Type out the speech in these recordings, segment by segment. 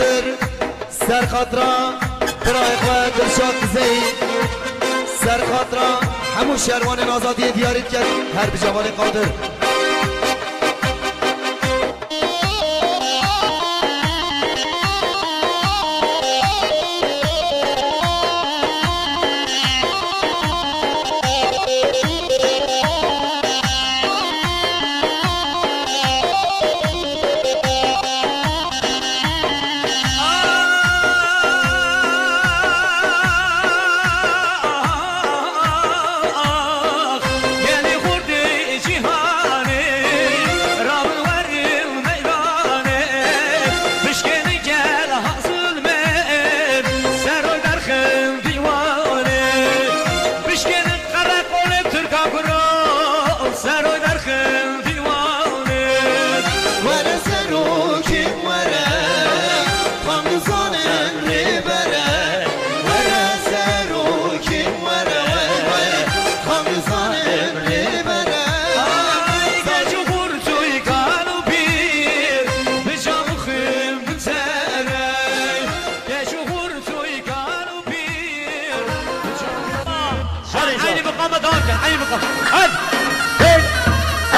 قادر سر خاطرا برای اخوة دلشاد زی سر خاطرا همون شروان آزادی دیارید کرد هر بجوان قادر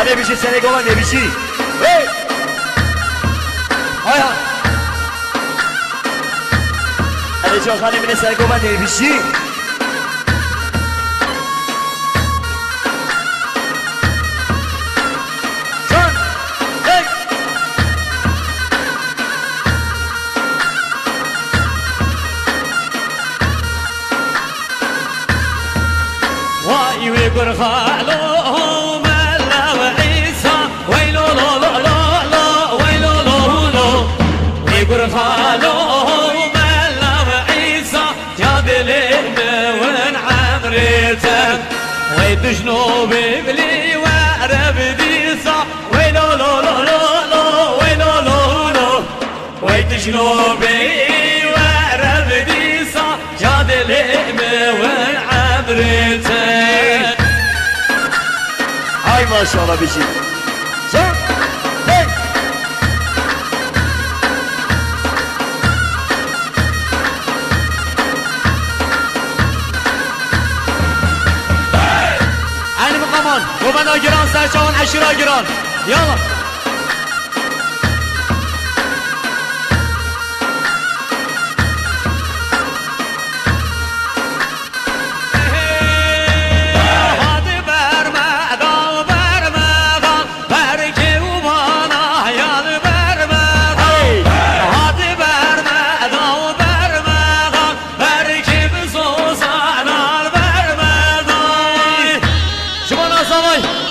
هذا بيجي سنة كمان بيجي هيا هذا جو خاني من سنة كمان بيجي واي ويقر خالو خالو ملام عيسى جاب لنا وين عمريته ويت جنوبي بلي وعرب ديسا ويلو لو لو لو لو ويلو لو لو ويت جنوبي وعرب ديسا جاب لنا وين عمريته هاي ما شاء الله بيجي ومن اجران سرشان 10 اجران يلا Давай!